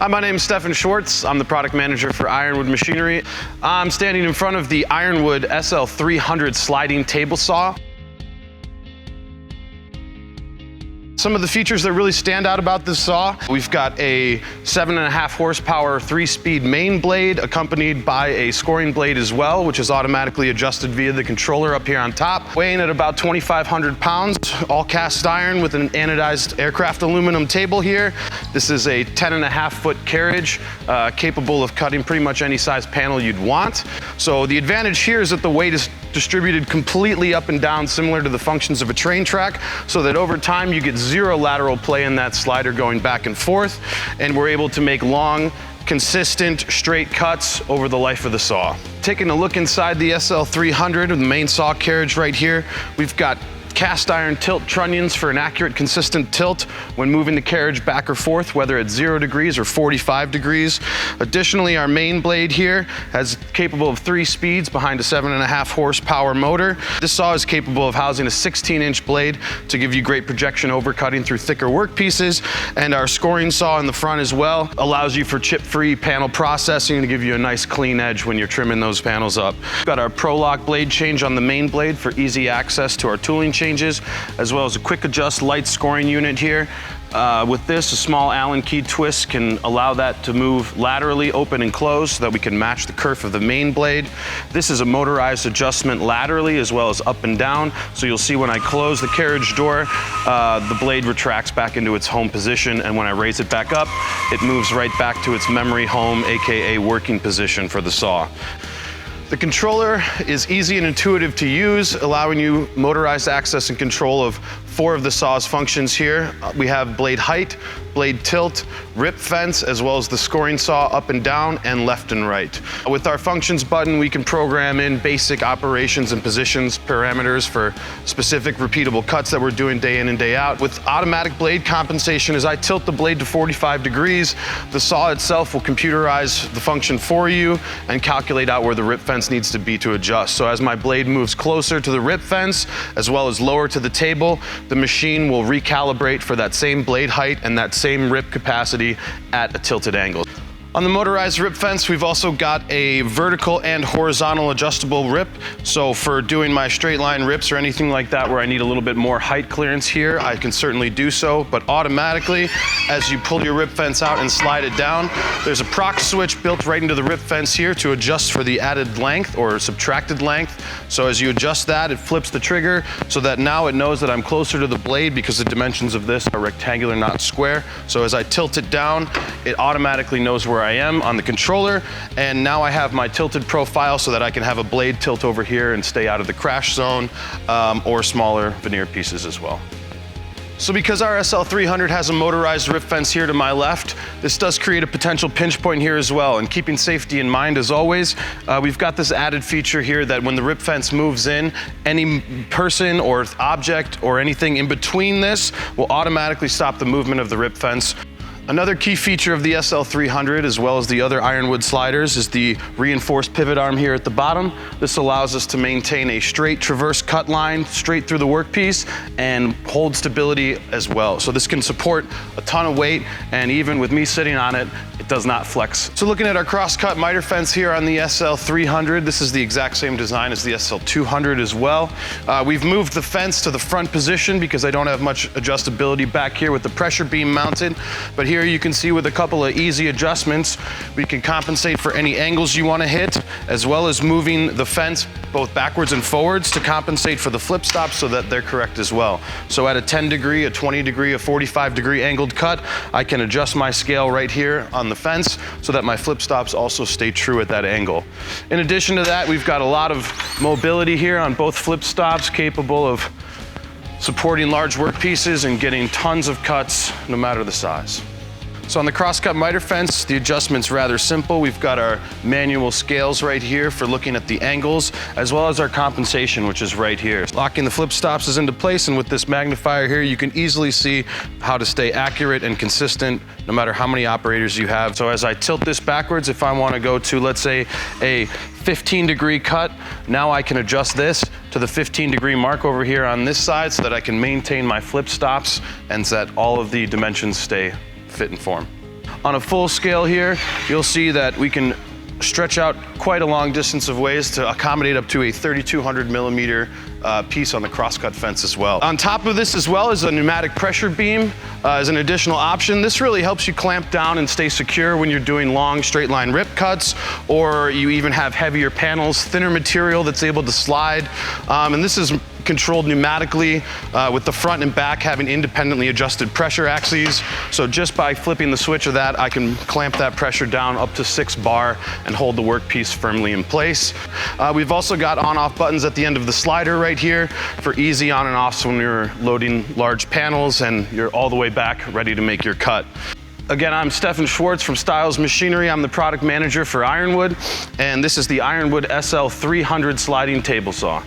Hi, my name is Stefan Schwartz. I'm the product manager for Ironwood Machinery. I'm standing in front of the Ironwood SL 300 sliding table saw. Some of the features that really stand out about this saw, we've got a 7.5 horsepower 3-speed main blade accompanied by a scoring blade as well, which is automatically adjusted via the controller up here on top. Weighing at about 2,500 pounds, all cast iron with an anodized aircraft aluminum table here. This is a 10.5-foot carriage, capable of cutting pretty much any size panel you'd want. So the advantage here is that the weight is distributed completely up and down, similar to the functions of a train track, so that over time you get zero lateral play in that slider going back and forth, and we're able to make long, consistent, straight cuts over the life of the saw. Taking a look inside the SL 300, the main saw carriage right here, we've got cast iron tilt trunnions for an accurate, consistent tilt when moving the carriage back or forth, whether at 0 degrees or 45 degrees. Additionally, our main blade here is capable of 3 speeds behind a 7.5 horsepower motor. This saw is capable of housing a 16-inch blade to give you great projection overcutting through thicker workpieces, and our scoring saw in the front as well allows you for chip-free panel processing to give you a nice clean edge when you're trimming those panels up. We've got our Pro-Lock blade change on the main blade for easy access to our tooling changes, as well as a quick adjust light scoring unit here. With this, a small Allen key twist can allow that to move laterally open and close so that we can match the kerf of the main blade. This is a motorized adjustment laterally as well as up and down. So you'll see when I close the carriage door, the blade retracts back into its home position, and when I raise it back up, it moves right back to its memory home, aka working position for the saw. The controller is easy and intuitive to use, allowing you motorized access and control of 4 of the saw's functions here. We have blade height, blade tilt, rip fence, as well as the scoring saw up and down and left and right. With our functions button, we can program in basic operations and positions parameters for specific repeatable cuts that we're doing day in and day out. With automatic blade compensation, as I tilt the blade to 45 degrees, the saw itself will computerize the function for you and calculate out where the rip fence needs to be to adjust. So as my blade moves closer to the rip fence, as well as lower to the table, the machine will recalibrate for that same blade height and that same rip capacity at a tilted angle. On the motorized rip fence, we've also got a vertical and horizontal adjustable rip. So for doing my straight line rips or anything like that where I need a little bit more height clearance here, I can certainly do so, but automatically, as you pull your rip fence out and slide it down, there's a proc switch built right into the rip fence here to adjust for the added length or subtracted length. So as you adjust that, it flips the trigger so that now it knows that I'm closer to the blade because the dimensions of this are rectangular, not square. So as I tilt it down, it automatically knows where I am on the controller, and now I have my tilted profile so that I can have a blade tilt over here and stay out of the crash zone, or smaller veneer pieces as well. So because our SL 300 has a motorized rip fence here to my left, this does create a potential pinch point here as well. And keeping safety in mind as always, we've got this added feature here that when the rip fence moves in, any person or object or anything in between this will automatically stop the movement of the rip fence. Another key feature of the SL 300, as well as the other Ironwood sliders, is the reinforced pivot arm here at the bottom. This allows us to maintain a straight traverse cut line straight through the workpiece and hold stability as well. So this can support a ton of weight, and even with me sitting on it, it does not flex. So looking at our Crosscut Miter fence here on the SL 300, this is the exact same design as the SL 200 as well. We've moved the fence to the front position because I don't have much adjustability back here with the pressure beam mounted, but here you can see with a couple of easy adjustments, we can compensate for any angles you want to hit, as well as moving the fence both backwards and forwards to compensate for the flip stops so that they're correct as well. So at a 10 degree, a 20 degree, a 45 degree angled cut, I can adjust my scale right here on the fence so that my flip stops also stay true at that angle. In addition to that, we've got a lot of mobility here on both flip stops, capable of supporting large workpieces and getting tons of cuts no matter the size. So on the Crosscut Miter fence, the adjustment's rather simple. We've got our manual scales right here for looking at the angles, as well as our compensation, which is right here. Locking the flip stops is into place, and with this magnifier here, you can easily see how to stay accurate and consistent no matter how many operators you have. So as I tilt this backwards, if I want to go to, let's say, a 15-degree cut, now I can adjust this to the 15-degree mark over here on this side so that I can maintain my flip stops and so that all of the dimensions stay fit and form. On a full scale here, you'll see that we can stretch out quite a long distance of ways to accommodate up to a 3,200 millimeter piece on the crosscut fence as well. On top of this as well is a pneumatic pressure beam as an additional option. This really helps you clamp down and stay secure when you're doing long straight line rip cuts, or you even have heavier panels, thinner material that's able to slide. And this is controlled pneumatically with the front and back having independently adjusted pressure axes. So just by flipping the switch of that, I can clamp that pressure down up to 6 bar and hold the workpiece firmly in place. We've also got on-off buttons at the end of the slider right here for easy on and offs when you're loading large panels and you're all the way back ready to make your cut. Again, I'm Stefan Schwartz from Stiles Machinery. I'm the product manager for Ironwood, and this is the Ironwood SL 300 sliding table saw.